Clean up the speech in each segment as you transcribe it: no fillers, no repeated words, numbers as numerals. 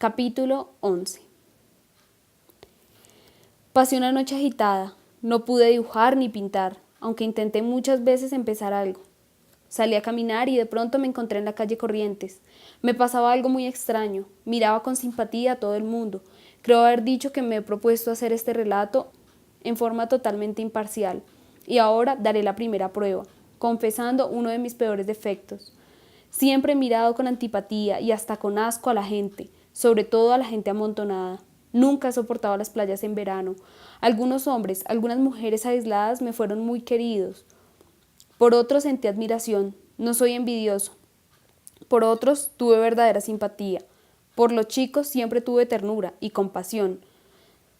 Capítulo 11. Pasé una noche agitada. No pude dibujar ni pintar, aunque intenté muchas veces empezar algo. Salí a caminar y de pronto me encontré en la calle Corrientes. Me pasaba algo muy extraño. Miraba con simpatía a todo el mundo. Creo haber dicho que me he propuesto hacer este relato en forma totalmente imparcial. Y ahora daré la primera prueba, confesando uno de mis peores defectos. Siempre he mirado con antipatía y hasta con asco a la gente, sobre todo a la gente amontonada. Nunca he soportado las playas en verano. Algunos hombres, algunas mujeres aisladas me fueron muy queridos. Por otros sentí admiración. No soy envidioso. Por otros tuve verdadera simpatía. Por los chicos siempre tuve ternura y compasión.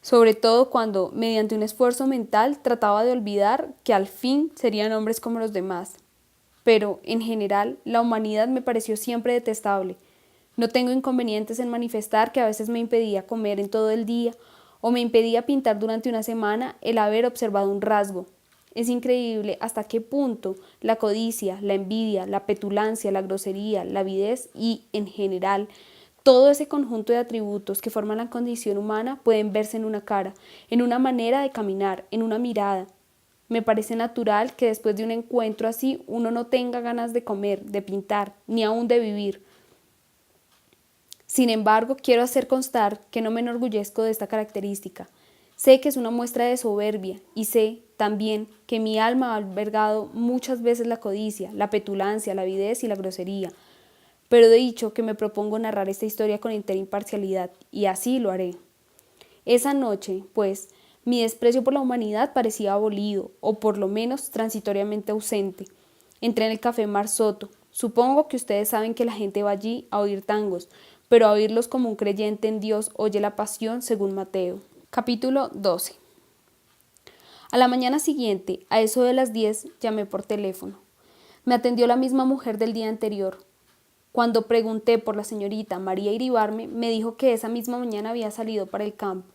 Sobre todo cuando, mediante un esfuerzo mental, trataba de olvidar que al fin serían hombres como los demás. Pero, en general, la humanidad me pareció siempre detestable. No tengo inconvenientes en manifestar que a veces me impedía comer en todo el día o me impedía pintar durante una semana el haber observado un rasgo. Es increíble hasta qué punto la codicia, la envidia, la petulancia, la grosería, la avidez y, en general, todo ese conjunto de atributos que forman la condición humana pueden verse en una cara, en una manera de caminar, en una mirada. Me parece natural que después de un encuentro así uno no tenga ganas de comer, de pintar, ni aún de vivir. Sin embargo, quiero hacer constar que no me enorgullezco de esta característica. Sé que es una muestra de soberbia y sé, también, que mi alma ha albergado muchas veces la codicia, la petulancia, la avidez y la grosería. Pero he dicho que me propongo narrar esta historia con entera imparcialidad, y así lo haré. Esa noche, pues, mi desprecio por la humanidad parecía abolido, o por lo menos transitoriamente ausente. Entré en el café Mar Soto. Supongo que ustedes saben que la gente va allí a oír tangos, pero a oírlos como un creyente en Dios oye la pasión según Mateo. Capítulo 12. A la mañana siguiente, a eso de las 10, llamé por teléfono. Me atendió la misma mujer del día anterior. Cuando pregunté por la señorita María Iribarme, me dijo que esa misma mañana había salido para el campo.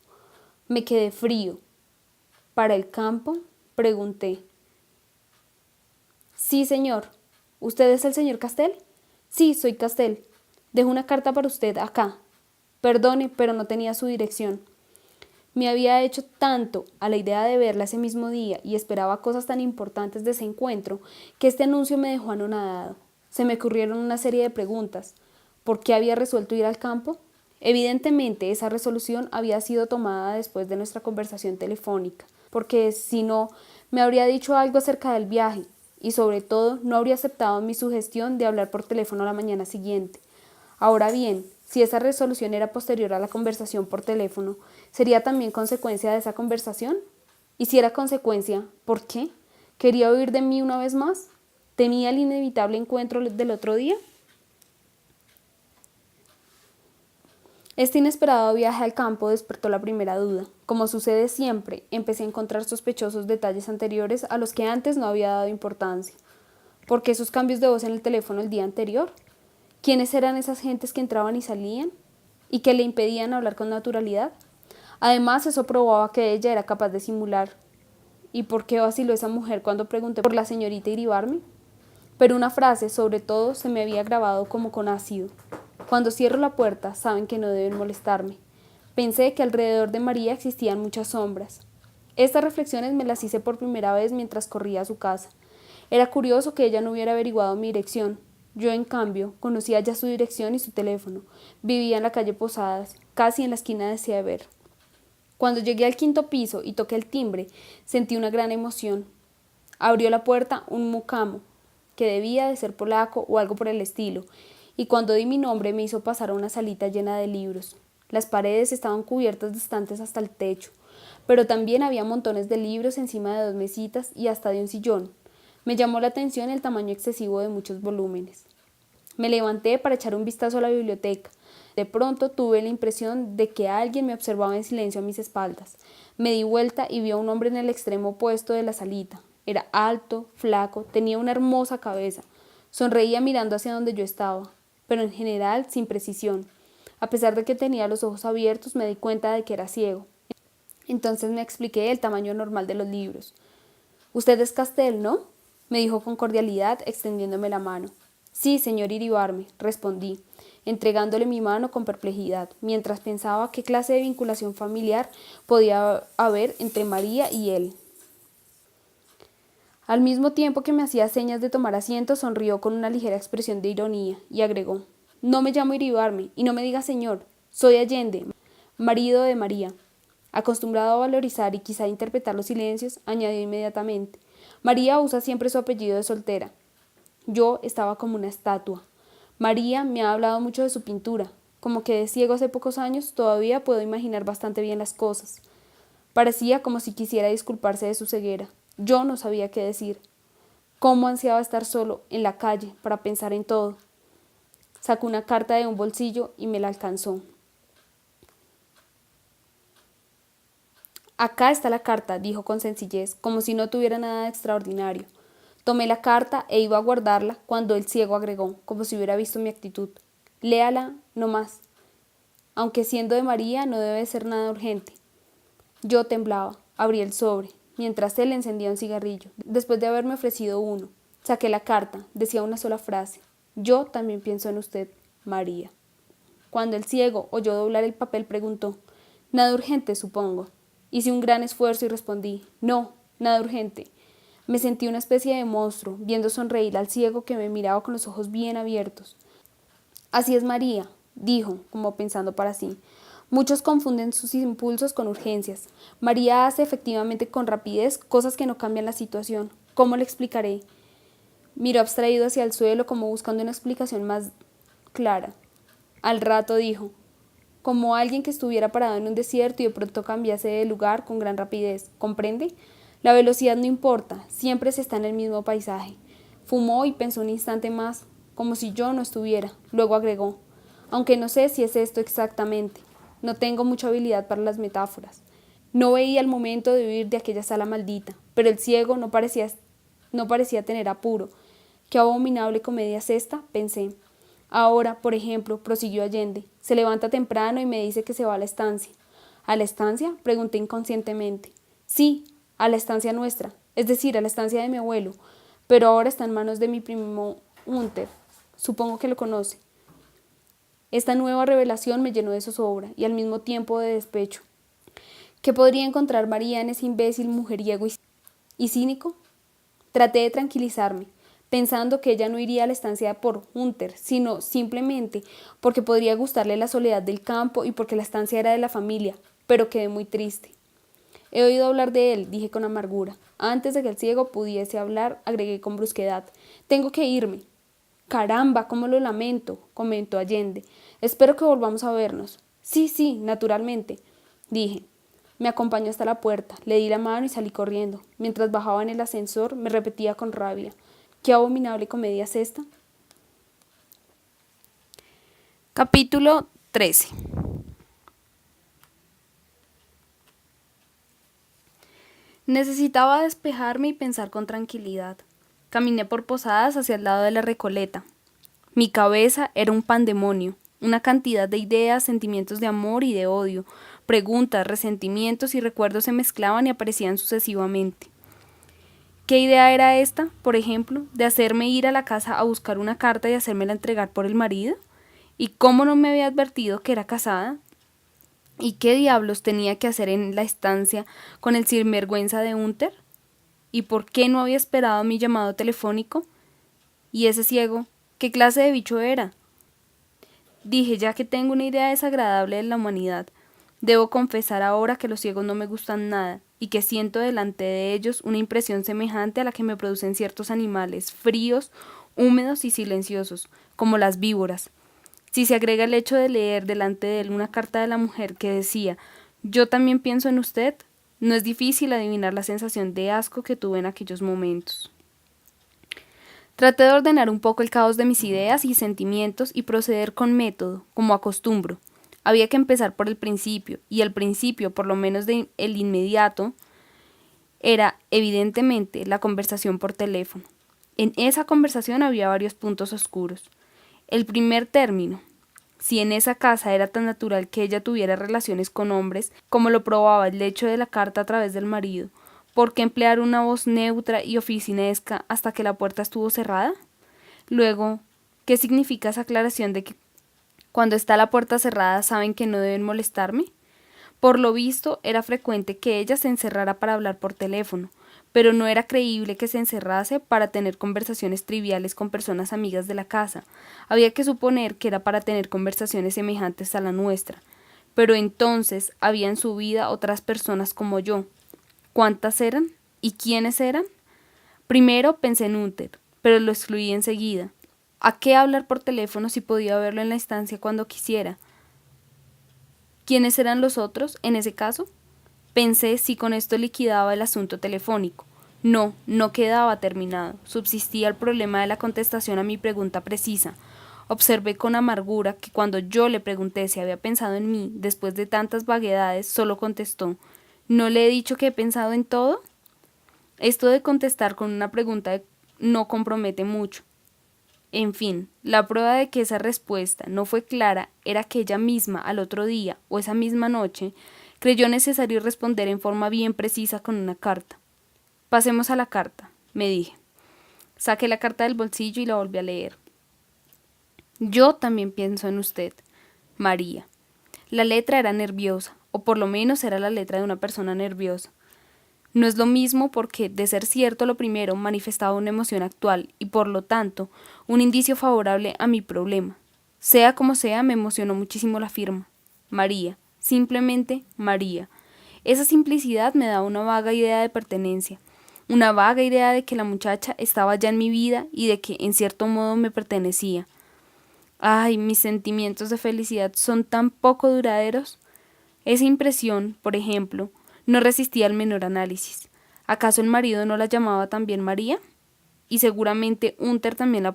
Me quedé frío. ¿Para el campo?, pregunté. Sí, señor. ¿Usted es el señor Castel? Sí, soy Castel. Dejo una carta para usted acá. Perdone, pero no tenía su dirección. Me había hecho tanto a la idea de verla ese mismo día y esperaba cosas tan importantes de ese encuentro que este anuncio me dejó anonadado. Se me ocurrieron una serie de preguntas. ¿Por qué había resuelto ir al campo? Evidentemente, esa resolución había sido tomada después de nuestra conversación telefónica, porque si no, me habría dicho algo acerca del viaje y, sobre todo, no habría aceptado mi sugestión de hablar por teléfono a la mañana siguiente. Ahora bien, si esa resolución era posterior a la conversación por teléfono, ¿sería también consecuencia de esa conversación? Y si era consecuencia, ¿por qué? ¿Quería oír de mí una vez más? ¿Temía el inevitable encuentro del otro día? Este inesperado viaje al campo despertó la primera duda. Como sucede siempre, empecé a encontrar sospechosos detalles anteriores a los que antes no había dado importancia. ¿Por qué esos cambios de voz en el teléfono el día anterior? ¿Quiénes eran esas gentes que entraban y salían y que le impedían hablar con naturalidad? Además, eso probaba que ella era capaz de simular. ¿Y por qué vaciló esa mujer cuando pregunté por la señorita Iribarme? Pero una frase, sobre todo, se me había grabado como con ácido. Cuando cierro la puerta, saben que no deben molestarme. Pensé que alrededor de María existían muchas sombras. Estas reflexiones me las hice por primera vez mientras corría a su casa. Era curioso que ella no hubiera averiguado mi dirección. Yo, en cambio, conocía ya su dirección y su teléfono. Vivía en la calle Posadas, casi en la esquina de Seaver. Cuando llegué al quinto piso y toqué el timbre, sentí una gran emoción. Abrió la puerta un mucamo, que debía de ser polaco o algo por el estilo, y cuando di mi nombre me hizo pasar a una salita llena de libros. Las paredes estaban cubiertas de estantes hasta el techo, pero también había montones de libros encima de 2 mesitas y hasta de un sillón. Me llamó la atención el tamaño excesivo de muchos volúmenes. Me levanté para echar un vistazo a la biblioteca. De pronto tuve la impresión de que alguien me observaba en silencio a mis espaldas. Me di vuelta y vi a un hombre en el extremo opuesto de la salita. Era alto, flaco, tenía una hermosa cabeza. Sonreía mirando hacia donde yo estaba, pero en general sin precisión. A pesar de que tenía los ojos abiertos, me di cuenta de que era ciego. Entonces me expliqué el tamaño normal de los libros. «Usted es Castel, ¿no?», me dijo con cordialidad, extendiéndome la mano. Sí, señor Iribarme, respondí, entregándole mi mano con perplejidad, mientras pensaba qué clase de vinculación familiar podía haber entre María y él. Al mismo tiempo que me hacía señas de tomar asiento, sonrió con una ligera expresión de ironía y agregó: No me llamo Iribarme y no me diga señor, soy Allende, marido de María. Acostumbrado a valorizar y quizá interpretar los silencios, añadió inmediatamente: María usa siempre su apellido de soltera. Yo estaba como una estatua. María me ha hablado mucho de su pintura. Como quedé ciego hace pocos años, todavía puedo imaginar bastante bien las cosas. Parecía como si quisiera disculparse de su ceguera. Yo no sabía qué decir. Cómo ansiaba estar solo, en la calle, para pensar en todo. Sacó una carta de un bolsillo y me la alcanzó. Acá está la carta, dijo con sencillez, como si no tuviera nada de extraordinario. Tomé la carta e iba a guardarla cuando el ciego agregó, como si hubiera visto mi actitud: Léala, no más. Aunque siendo de María no debe ser nada urgente. Yo temblaba, abrí el sobre, mientras él encendía un cigarrillo. Después de haberme ofrecido uno, saqué la carta, decía una sola frase: Yo también pienso en usted, María. Cuando el ciego oyó doblar el papel, preguntó: Nada urgente, supongo. Hice un gran esfuerzo y respondí: No, nada urgente. Me sentí una especie de monstruo, viendo sonreír al ciego que me miraba con los ojos bien abiertos. Así es María, dijo, como pensando para sí. Muchos confunden sus impulsos con urgencias. María hace efectivamente con rapidez cosas que no cambian la situación. ¿Cómo le explicaré? Miró abstraído hacia el suelo como buscando una explicación más clara. Al rato dijo, como alguien que estuviera parado en un desierto y de pronto cambiase de lugar con gran rapidez. ¿Comprende? La velocidad no importa, siempre se está en el mismo paisaje. Fumó y pensó un instante más, como si yo no estuviera. Luego agregó, aunque no sé si es esto exactamente. No tengo mucha habilidad para las metáforas. No veía el momento de huir de aquella sala maldita, pero el ciego no parecía tener apuro. ¿Qué abominable comedia es esta?, pensé. Ahora, por ejemplo, prosiguió Allende, se levanta temprano y me dice que se va a la estancia. ¿A la estancia?, pregunté inconscientemente. Sí, a la estancia nuestra, es decir, a la estancia de mi abuelo, pero ahora está en manos de mi primo Hunter. Supongo que lo conoce. Esta nueva revelación me llenó de zozobra y al mismo tiempo de despecho. ¿Qué podría encontrar María en ese imbécil mujeriego y cínico? Traté de tranquilizarme, pensando que ella no iría a la estancia por Hunter, sino simplemente porque podría gustarle la soledad del campo y porque la estancia era de la familia, pero quedé muy triste. He oído hablar de él, dije con amargura. Antes de que el ciego pudiese hablar, agregué con brusquedad. Tengo que irme. Caramba, cómo lo lamento, comentó Allende. Espero que volvamos a vernos. Sí, naturalmente, dije. Me acompañó hasta la puerta, le di la mano y salí corriendo. Mientras bajaba en el ascensor, me repetía con rabia: ¿qué abominable comedia es esta? Capítulo 13. Necesitaba despejarme y pensar con tranquilidad. Caminé por Posadas hacia el lado de la Recoleta. Mi cabeza era un pandemonio, una cantidad de ideas, sentimientos de amor y de odio, preguntas, resentimientos y recuerdos se mezclaban y aparecían sucesivamente. ¿Qué idea era esta, por ejemplo, de hacerme ir a la casa a buscar una carta y hacérmela entregar por el marido? ¿Y cómo no me había advertido que era casada? ¿Y qué diablos tenía que hacer en la estancia con el sinvergüenza de Hunter? ¿Y por qué no había esperado mi llamado telefónico? ¿Y ese ciego? ¿Qué clase de bicho era? Dije, ya que tengo una idea desagradable de la humanidad, debo confesar ahora que los ciegos no me gustan nada y que siento delante de ellos una impresión semejante a la que me producen ciertos animales fríos, húmedos y silenciosos, como las víboras. Si se agrega el hecho de leer delante de él una carta de la mujer que decía «Yo también pienso en usted», no es difícil adivinar la sensación de asco que tuve en aquellos momentos. Traté de ordenar un poco el caos de mis ideas y sentimientos y proceder con método, como acostumbro. Había que empezar por el principio, y el principio, por lo menos el inmediato, era, evidentemente, la conversación por teléfono. En esa conversación había varios puntos oscuros. El primer término. Si en esa casa era tan natural que ella tuviera relaciones con hombres, como lo probaba el hecho de la carta a través del marido, ¿por qué emplear una voz neutra y oficinesca hasta que la puerta estuvo cerrada? Luego, ¿Qué significa esa aclaración de que cuando está la puerta cerrada saben que no deben molestarme? Por lo visto, era frecuente que ella se encerrara para hablar por teléfono, pero no era creíble que se encerrase para tener conversaciones triviales con personas amigas de la casa. Había que suponer que era para tener conversaciones semejantes a la nuestra. Pero entonces había en su vida otras personas como yo. ¿Cuántas eran? ¿Y quiénes eran? Primero pensé en Hunter, pero lo excluí enseguida. ¿A qué hablar por teléfono si podía verlo en la estancia cuando quisiera? ¿Quiénes eran los otros, en ese caso? Pensé si con esto liquidaba el asunto telefónico. No, no quedaba terminado. Subsistía el problema de la contestación a mi pregunta precisa. Observé con amargura que cuando yo le pregunté si había pensado en mí, después de tantas vaguedades, solo contestó: ¿no le he dicho que he pensado en todo? Esto de contestar con una pregunta no compromete mucho. En fin, la prueba de que esa respuesta no fue clara era que ella misma al otro día, o esa misma noche, creyó necesario responder en forma bien precisa con una carta. Pasemos a la carta, me dije. Saqué la carta del bolsillo y la volví a leer. Yo también pienso en usted, María. La letra era nerviosa, o por lo menos era la letra de una persona nerviosa. No es lo mismo porque, de ser cierto lo primero, manifestaba una emoción actual y, por lo tanto, un indicio favorable a mi problema. Sea como sea, me emocionó muchísimo la firma. María, simplemente María. Esa simplicidad me daba una vaga idea de pertenencia, una vaga idea de que la muchacha estaba ya en mi vida y de que, en cierto modo, me pertenecía. Ay, mis sentimientos de felicidad son tan poco duraderos. Esa impresión, por ejemplo, no resistía al menor análisis. ¿Acaso el marido no la llamaba también María? Y seguramente Hunter también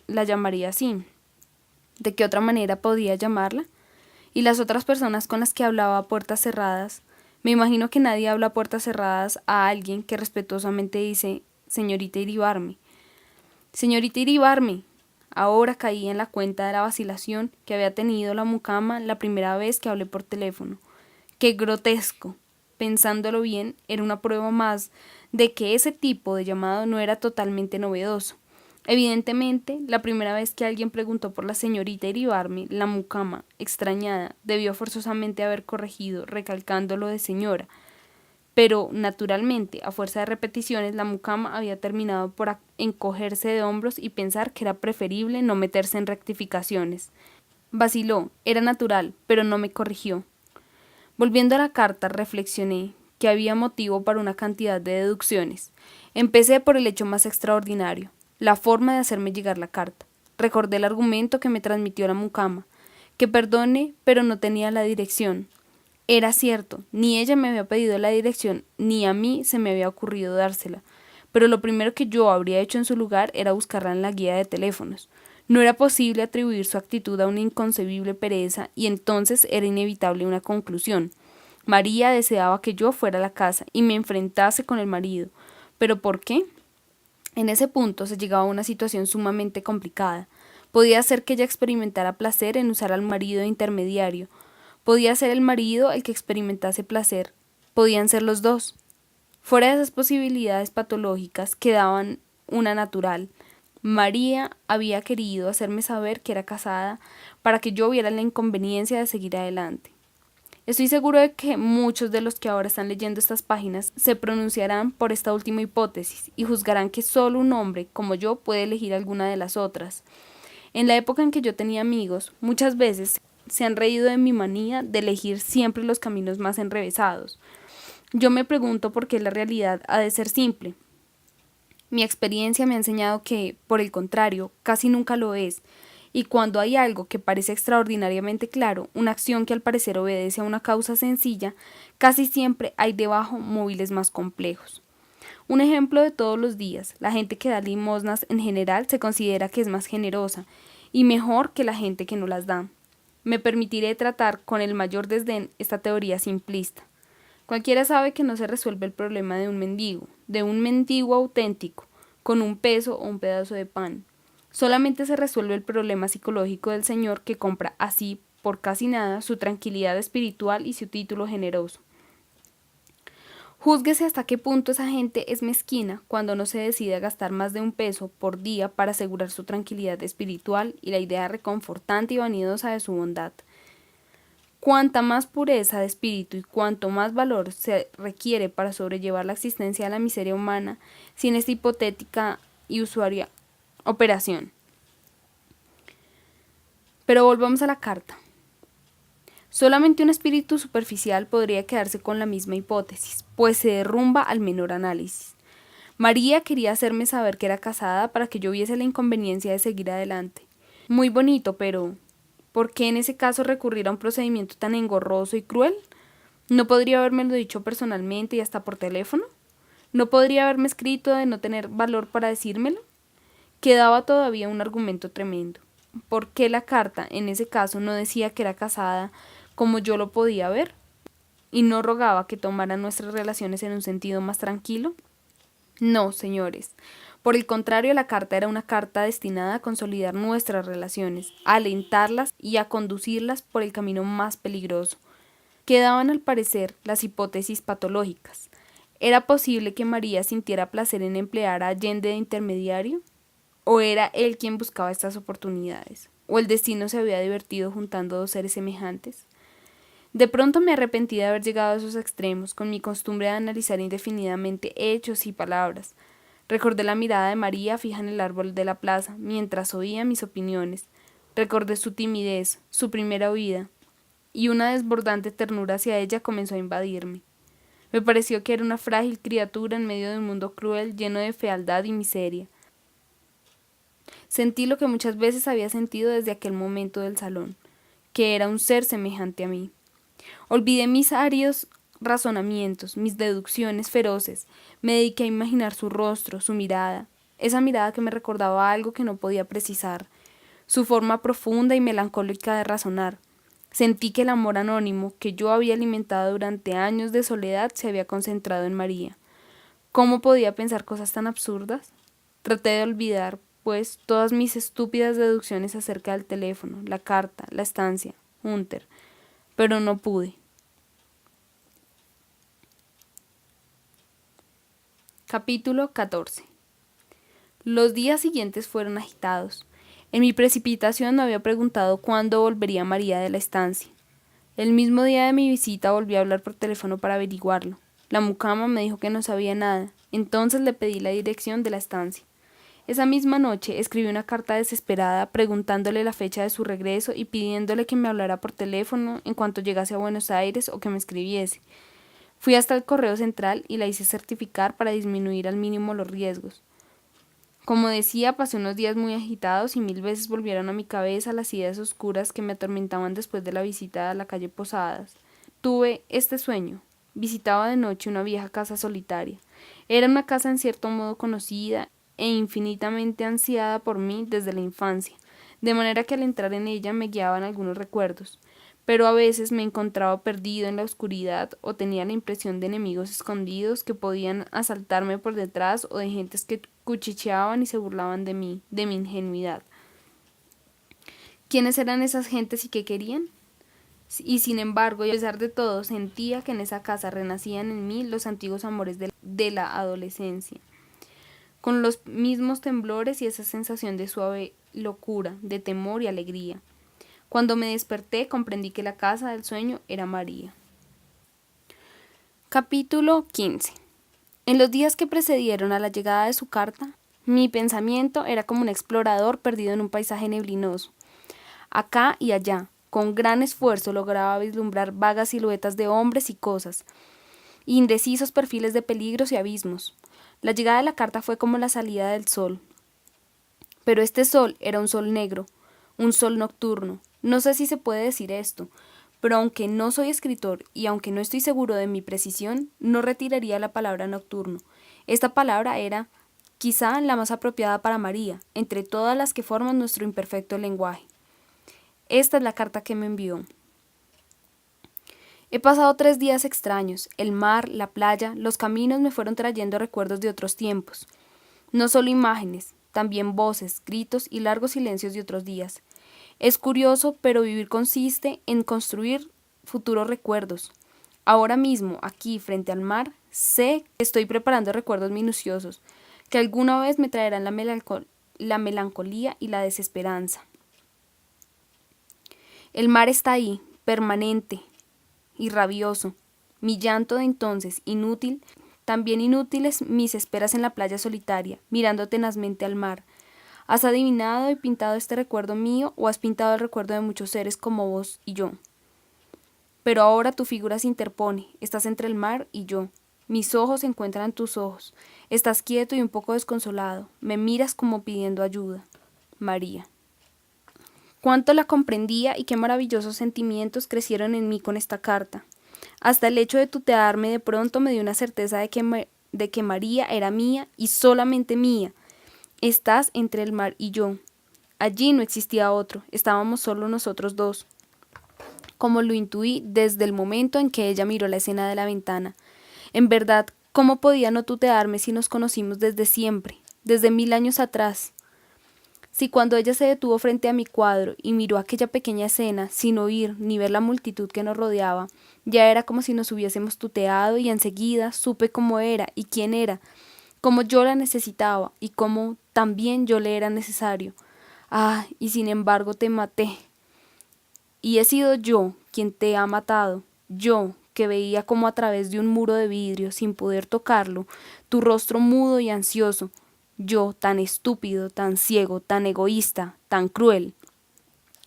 la llamaría así. ¿De qué otra manera podía llamarla? Y las otras personas con las que hablaba a puertas cerradas. Me imagino que nadie habla a puertas cerradas a alguien que respetuosamente dice: señorita Iribarme. Señorita Iribarme. Ahora caí en la cuenta de la vacilación que había tenido la mucama la primera vez que hablé por teléfono. ¡Qué grotesco! Pensándolo bien, era una prueba más de que ese tipo de llamado no era totalmente novedoso. Evidentemente, la primera vez que alguien preguntó por la señorita Iribarme, la mucama, extrañada, debió forzosamente haber corregido, recalcando lo de señora. Pero, naturalmente, a fuerza de repeticiones, la mucama había terminado por encogerse de hombros y pensar que era preferible no meterse en rectificaciones. Vaciló, era natural, pero no me corrigió. Volviendo a la carta, reflexioné que había motivo para una cantidad de deducciones. Empecé por el hecho más extraordinario, la forma de hacerme llegar la carta. Recordé el argumento que me transmitió la mucama, que perdone, pero no tenía la dirección. Era cierto, ni ella me había pedido la dirección, ni a mí se me había ocurrido dársela, pero lo primero que yo habría hecho en su lugar era buscarla en la guía de teléfonos. No era posible atribuir su actitud a una inconcebible pereza y entonces era inevitable una conclusión. María deseaba que yo fuera a la casa y me enfrentase con el marido. ¿Pero por qué? En ese punto se llegaba a una situación sumamente complicada. Podía ser que ella experimentara placer en usar al marido de intermediario. Podía ser el marido el que experimentase placer. Podían ser los dos. Fuera de esas posibilidades patológicas quedaban una natural. María había querido hacerme saber que era casada para que yo viera la inconveniencia de seguir adelante. Estoy seguro de que muchos de los que ahora están leyendo estas páginas se pronunciarán por esta última hipótesis y juzgarán que solo un hombre como yo puede elegir alguna de las otras. En la época en que yo tenía amigos, muchas veces se han reído de mi manía de elegir siempre los caminos más enrevesados. Yo me pregunto por qué la realidad ha de ser simple. Mi experiencia me ha enseñado que, por el contrario, casi nunca lo es, y cuando hay algo que parece extraordinariamente claro, una acción que al parecer obedece a una causa sencilla, casi siempre hay debajo móviles más complejos. Un ejemplo de todos los días: la gente que da limosnas en general se considera que es más generosa y mejor que la gente que no las da. Me permitiré tratar con el mayor desdén esta teoría simplista. Cualquiera sabe que no se resuelve el problema de un mendigo auténtico, con un peso o un pedazo de pan. Solamente se resuelve el problema psicológico del señor que compra así, por casi nada, su tranquilidad espiritual y su título generoso. Júzguese hasta qué punto esa gente es mezquina cuando no se decide a gastar más de $1 por día para asegurar su tranquilidad espiritual y la idea reconfortante y vanidosa de su bondad. Cuanta más pureza de espíritu y cuanto más valor se requiere para sobrellevar la existencia de la miseria humana sin esta hipotética y usuaria operación. Pero volvamos a la carta. Solamente un espíritu superficial podría quedarse con la misma hipótesis, pues se derrumba al menor análisis. María quería hacerme saber que era casada para que yo viese la inconveniencia de seguir adelante. Muy bonito, pero ¿por qué en ese caso recurrir a un procedimiento tan engorroso y cruel? ¿No podría habérmelo dicho personalmente y hasta por teléfono? ¿No podría haberme escrito de no tener valor para decírmelo? Quedaba todavía un argumento tremendo. ¿Por qué la carta en ese caso no decía que era casada como yo lo podía ver? ¿Y no rogaba que tomara nuestras relaciones en un sentido más tranquilo? No, señores. Por el contrario, la carta era una carta destinada a consolidar nuestras relaciones, a alentarlas y a conducirlas por el camino más peligroso. Quedaban, al parecer, las hipótesis patológicas. ¿Era posible que María sintiera placer en emplear a Allende de intermediario? ¿O era él quien buscaba estas oportunidades? ¿O el destino se había divertido juntando dos seres semejantes? De pronto me arrepentí de haber llegado a esos extremos, con mi costumbre de analizar indefinidamente hechos y palabras. Recordé la mirada de María fija en el árbol de la plaza, mientras oía mis opiniones. Recordé su timidez, su primera huida, y una desbordante ternura hacia ella comenzó a invadirme. Me pareció que era una frágil criatura en medio de un mundo cruel, lleno de fealdad y miseria. Sentí lo que muchas veces había sentido desde aquel momento del salón, que era un ser semejante a mí. Olvidé mis áridos razonamientos, mis deducciones feroces, me dediqué a imaginar su rostro, su mirada, esa mirada que me recordaba algo que no podía precisar, su forma profunda y melancólica de razonar. Sentí que el amor anónimo que yo había alimentado durante años de soledad se había concentrado en María. ¿Cómo podía pensar cosas tan absurdas? Traté de olvidar, pues, todas mis estúpidas deducciones acerca del teléfono, la carta, la estancia, Hunter, pero no pude. Capítulo 14. Los días siguientes fueron agitados. En mi precipitación me había preguntado cuándo volvería María de la estancia. El mismo día de mi visita volví a hablar por teléfono para averiguarlo. La mucama me dijo que no sabía nada. Entonces le pedí la dirección de la estancia. Esa misma noche escribí una carta desesperada preguntándole la fecha de su regreso y pidiéndole que me hablara por teléfono en cuanto llegase a Buenos Aires o que me escribiese. Fui hasta el correo central y la hice certificar para disminuir al mínimo los riesgos. Como decía, pasé unos días muy agitados y 1000 veces volvieron a mi cabeza las ideas oscuras que me atormentaban después de la visita a la calle Posadas. Tuve este sueño. Visitaba de noche una vieja casa solitaria. Era una casa en cierto modo conocida e infinitamente ansiada por mí desde la infancia, de manera que al entrar en ella me guiaban algunos recuerdos. Pero a veces me encontraba perdido en la oscuridad o tenía la impresión de enemigos escondidos que podían asaltarme por detrás o de gentes que cuchicheaban y se burlaban de mí, de mi ingenuidad. ¿Quiénes eran esas gentes y qué querían? Y sin embargo, y a pesar de todo, sentía que en esa casa renacían en mí los antiguos amores de la adolescencia, con los mismos temblores y esa sensación de suave locura, de temor y alegría. Cuando me desperté, comprendí que la casa del sueño era María. Capítulo 15. En los días que precedieron a la llegada de su carta, mi pensamiento era como un explorador perdido en un paisaje neblinoso. Acá y allá, con gran esfuerzo lograba vislumbrar vagas siluetas de hombres y cosas, indecisos perfiles de peligros y abismos. La llegada de la carta fue como la salida del sol. Pero este sol era un sol negro, un sol nocturno. No sé si se puede decir esto, pero aunque no soy escritor y aunque no estoy seguro de mi precisión, no retiraría la palabra nocturno. Esta palabra era, quizá, la más apropiada para María, entre todas las que forman nuestro imperfecto lenguaje. Esta es la carta que me envió. He pasado 3 días extraños. El mar, la playa, los caminos me fueron trayendo recuerdos de otros tiempos. No solo imágenes, también voces, gritos y largos silencios de otros días. Es curioso, pero vivir consiste en construir futuros recuerdos. Ahora mismo, aquí, frente al mar, Sé que estoy preparando recuerdos minuciosos, que alguna vez me traerán la melancolía y la desesperanza. El mar está ahí, permanente y rabioso. Mi llanto de entonces, inútil, también inútiles mis esperas en la playa solitaria, mirando tenazmente al mar. ¿Has adivinado y pintado este recuerdo mío o has pintado el recuerdo de muchos seres como vos y yo? Pero ahora tu figura se interpone, estás entre el mar y yo. Mis ojos se encuentran en tus ojos. Estás quieto y un poco desconsolado. Me miras como pidiendo ayuda. María. Cuánto la comprendía y qué maravillosos sentimientos crecieron en mí con esta carta. Hasta el hecho de tutearme de pronto me dio una certeza de que María era mía y solamente mía. Estás entre el mar y yo. Allí no existía otro, estábamos solo nosotros dos. Como lo intuí desde el momento en que ella miró la escena de la ventana. En verdad, ¿cómo podía no tutearme si nos conocimos desde siempre, desde 1000 años atrás? Si cuando ella se detuvo frente a mi cuadro y miró aquella pequeña escena, sin oír ni ver la multitud que nos rodeaba, ya era como si nos hubiésemos tuteado y enseguida supe cómo era y quién era, cómo yo la necesitaba y cómo también yo le era necesario. Ah, y sin embargo te maté. Y he sido yo quien te ha matado, yo que veía como a través de un muro de vidrio, sin poder tocarlo, tu rostro mudo y ansioso, yo tan estúpido, tan ciego, tan egoísta, tan cruel.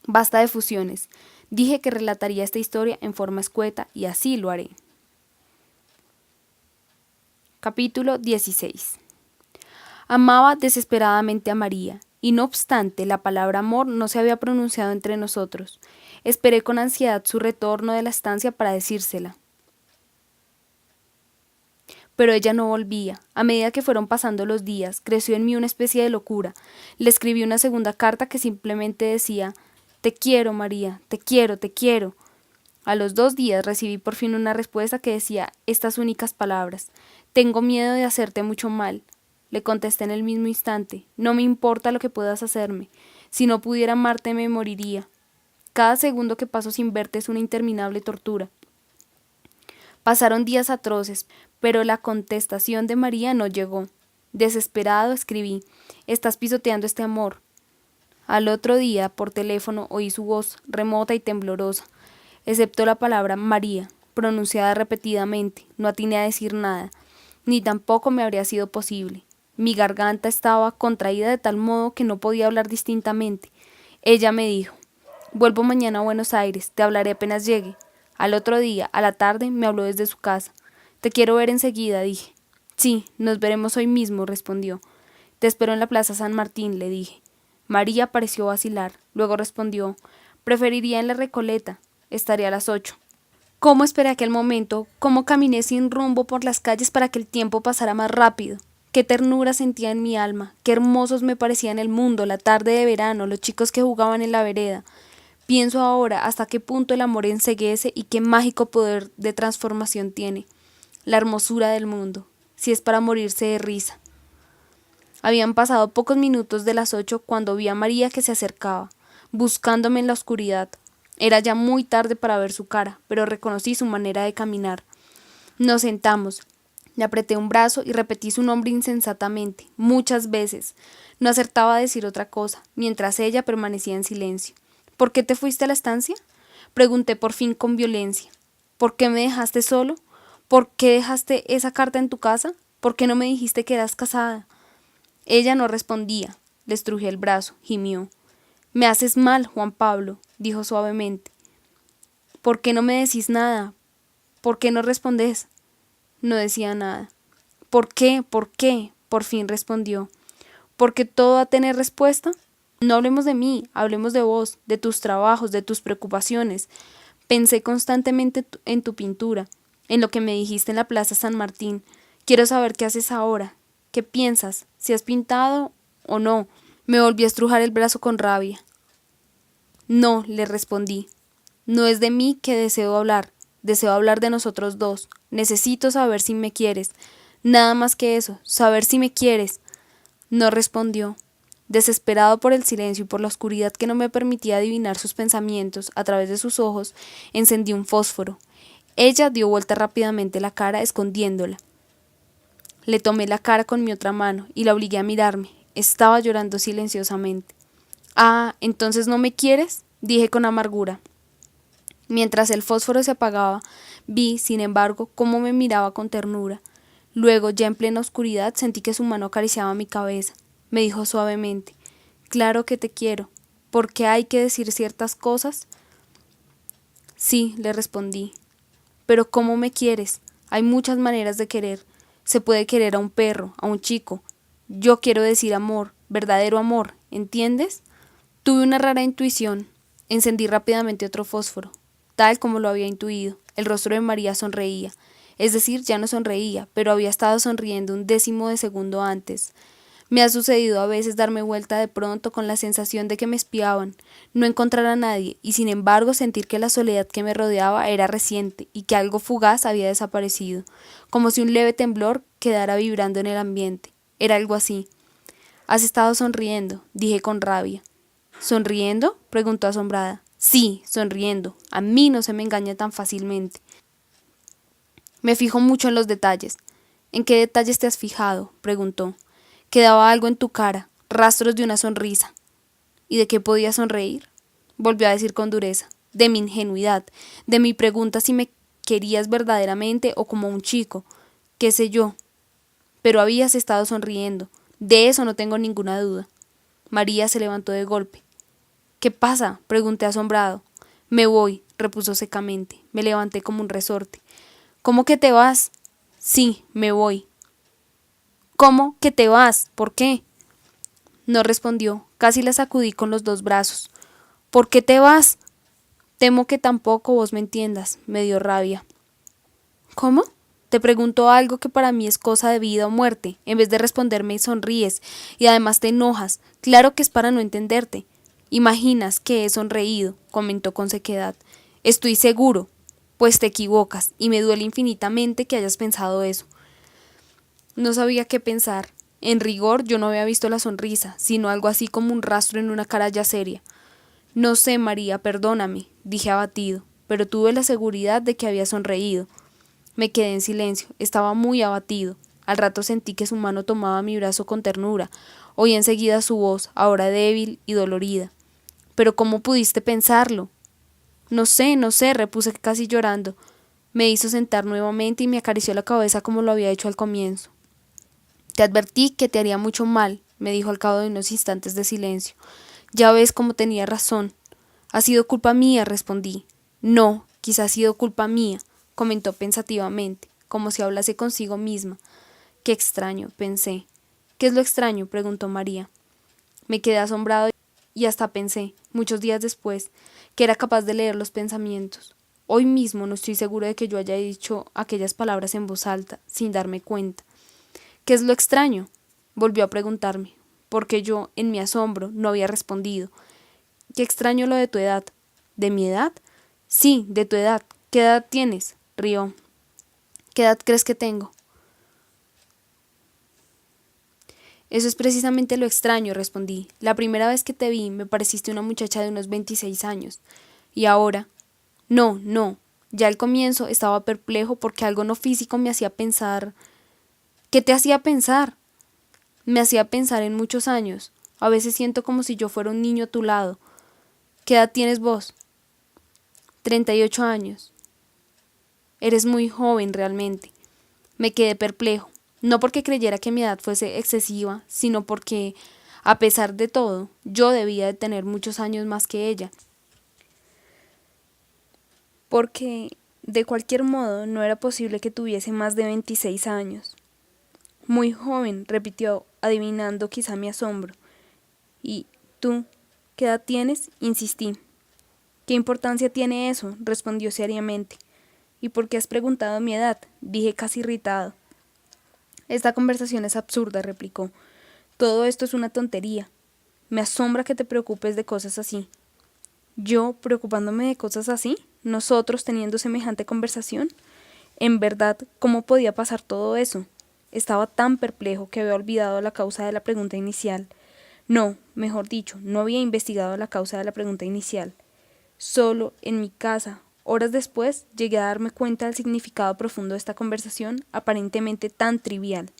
Basta de fusiones. Dije que relataría esta historia en forma escueta y así lo haré. Capítulo 16. Amaba desesperadamente a María, y no obstante la palabra amor no se había pronunciado entre nosotros. Esperé con ansiedad su retorno de la estancia para decírsela. Pero ella no volvía. A medida que fueron pasando los días, creció en mí una especie de locura. Le escribí una segunda carta que simplemente decía: «Te quiero, María, te quiero, te quiero». A los 2 días recibí por fin una respuesta que decía estas únicas palabras: «Tengo miedo de hacerte mucho mal». Le contesté en el mismo instante: «No me importa lo que puedas hacerme. Si no pudiera amarte me moriría. Cada segundo que paso sin verte es una interminable tortura». Pasaron días atroces, pero la contestación de María no llegó. Desesperado escribí: «Estás pisoteando este amor». Al otro día, por teléfono, oí su voz, remota y temblorosa. Excepto la palabra María, pronunciada repetidamente, no atiné a decir nada, ni tampoco me habría sido posible. Mi garganta estaba contraída de tal modo que no podía hablar distintamente. Ella me dijo: «Vuelvo mañana a Buenos Aires, te hablaré apenas llegue». Al otro día, a la tarde, me habló desde su casa. «Te quiero ver enseguida», dije. «Sí, nos veremos hoy mismo», respondió. «Te espero en la Plaza San Martín», le dije. María pareció vacilar. Luego respondió: «Preferiría en la Recoleta. Estaré a las 8». ¿Cómo esperé aquel momento? ¿Cómo caminé sin rumbo por las calles para que el tiempo pasara más rápido? Qué ternura sentía en mi alma, qué hermosos me parecían el mundo, la tarde de verano, los chicos que jugaban en la vereda. Pienso ahora hasta qué punto el amor enceguece y qué mágico poder de transformación tiene. La hermosura del mundo, si es para morirse de risa. Habían pasado pocos minutos de las 8 cuando vi a María que se acercaba, buscándome en la oscuridad. Era ya muy tarde para ver su cara, pero reconocí su manera de caminar. Nos sentamos. Le apreté un brazo y repetí su nombre insensatamente, muchas veces. No acertaba a decir otra cosa, mientras ella permanecía en silencio. ¿Por qué te fuiste a la estancia?, pregunté por fin con violencia. ¿Por qué me dejaste solo? ¿Por qué dejaste esa carta en tu casa? ¿Por qué no me dijiste que eras casada? Ella no respondía. Le estrujé el brazo, gimió. «Me haces mal, Juan Pablo», dijo suavemente. «¿Por qué no me decís nada? ¿Por qué no respondés?». No decía nada. «¿Por qué? ¿Por qué?», por fin respondió. «¿Porque todo va a tener respuesta? No hablemos de mí, hablemos de vos, de tus trabajos, de tus preocupaciones». Pensé constantemente en tu pintura, en lo que me dijiste en la Plaza San Martín. Quiero saber qué haces ahora, qué piensas, si has pintado o no. Me volví a estrujar el brazo con rabia. «No», le respondí. «No es de mí que deseo hablar de nosotros dos. Necesito saber si me quieres. Nada más que eso, saber si me quieres». No respondió. Desesperado por el silencio y por la oscuridad que no me permitía adivinar sus pensamientos a través de sus ojos, encendí un fósforo. Ella dio vuelta rápidamente la cara, escondiéndola. Le tomé la cara con mi otra mano y la obligué a mirarme. Estaba llorando silenciosamente. «Ah, ¿entonces no me quieres?», dije con amargura. Mientras el fósforo se apagaba, vi, sin embargo, cómo me miraba con ternura. Luego, ya en plena oscuridad, sentí que su mano acariciaba mi cabeza. Me dijo suavemente: «Claro que te quiero. ¿Por qué hay que decir ciertas cosas?». «Sí», le respondí. «Pero ¿cómo me quieres? Hay muchas maneras de querer. Se puede querer a un perro, a un chico. Yo quiero decir amor, verdadero amor, ¿entiendes?». Tuve una rara intuición. Encendí rápidamente otro fósforo. Tal como lo había intuido, el rostro de María sonreía. Es decir, ya no sonreía, pero había estado sonriendo un décimo de segundo antes. Me ha sucedido a veces darme vuelta de pronto con la sensación de que me espiaban, no encontrar a nadie y sin embargo sentir que la soledad que me rodeaba era reciente y que algo fugaz había desaparecido, como si un leve temblor quedara vibrando en el ambiente. Era algo así. «Has estado sonriendo», dije con rabia. «¿Sonriendo?», preguntó asombrada. «Sí, sonriendo. A mí no se me engaña tan fácilmente». Me fijo mucho en los detalles. «¿En qué detalles te has fijado?», preguntó. «Quedaba algo en tu cara, rastros de una sonrisa». «¿Y de qué podía sonreír?», volvió a decir con dureza. «De mi ingenuidad, de mi pregunta si me querías verdaderamente o como un chico, qué sé yo. Pero habías estado sonriendo, de eso no tengo ninguna duda». María se levantó de golpe. «¿Qué pasa?», pregunté asombrado. «Me voy», repuso secamente. Me levanté como un resorte. «¿Cómo que te vas?». «Sí, me voy». «¿Cómo que te vas? ¿Por qué?». No respondió. Casi la sacudí con los dos brazos. «¿Por qué te vas?». «Temo que tampoco vos me entiendas», me dio rabia. «¿Cómo?». «Te pregunto algo que para mí es cosa de vida o muerte. En vez de responderme sonríes y además te enojas. Claro que es para no entenderte». «Imaginas que he sonreído», comentó con sequedad. «Estoy seguro». «Pues te equivocas, y me duele infinitamente que hayas pensado eso». No sabía qué pensar. En rigor yo no había visto la sonrisa, sino algo así como un rastro en una cara ya seria. «No sé, María, perdóname», dije abatido, pero tuve la seguridad de que había sonreído. Me quedé en silencio, estaba muy abatido. Al rato sentí que su mano tomaba mi brazo con ternura. Oí enseguida su voz, ahora débil y dolorida. «¿Pero cómo pudiste pensarlo?». No sé», repuse casi llorando. Me hizo sentar nuevamente y me acarició la cabeza como lo había hecho al comienzo. «Te advertí que te haría mucho mal», me dijo al cabo de unos instantes de silencio. «Ya ves cómo tenía razón». «Ha sido culpa mía», respondí. «No, quizá ha sido culpa mía», comentó pensativamente, como si hablase consigo misma. «Qué extraño», pensé. «¿Qué es lo extraño?», preguntó María. Me quedé asombrado y hasta pensé, muchos días después, que era capaz de leer los pensamientos. Hoy mismo no estoy seguro de que yo haya dicho aquellas palabras en voz alta, sin darme cuenta. «¿Qué es lo extraño?», volvió a preguntarme, porque yo, en mi asombro, no había respondido. «Qué extraño lo de tu edad». «¿De mi edad?». «Sí, de tu edad. ¿Qué edad tienes?», rió. «¿Qué edad crees que tengo?». «Eso es precisamente lo extraño», respondí. «La primera vez que te vi me pareciste una muchacha de unos 26 años. ¿Y ahora?». «No, no. Ya al comienzo estaba perplejo porque algo no físico me hacía pensar». «¿Qué te hacía pensar?». «Me hacía pensar en muchos años. A veces siento como si yo fuera un niño a tu lado». «¿Qué edad tienes vos?». 38 años». «Eres muy joven realmente». Me quedé perplejo, no porque creyera que mi edad fuese excesiva, sino porque, a pesar de todo, yo debía de tener muchos años más que ella. Porque, de cualquier modo, no era posible que tuviese más de 26 años. «Muy joven», repitió, adivinando quizá mi asombro. «¿Y tú, qué edad tienes?», insistí. «¿Qué importancia tiene eso?», respondió seriamente. «¿Y por qué has preguntado mi edad?», dije casi irritado. «Esta conversación es absurda», replicó. «Todo esto es una tontería. Me asombra que te preocupes de cosas así». ¿Yo preocupándome de cosas así? ¿Nosotros teniendo semejante conversación? En verdad, ¿cómo podía pasar todo eso? Estaba tan perplejo que había olvidado la causa de la pregunta inicial. No, mejor dicho, no había investigado la causa de la pregunta inicial. Solo en mi casa, horas después, llegué a darme cuenta del significado profundo de esta conversación, aparentemente tan trivial.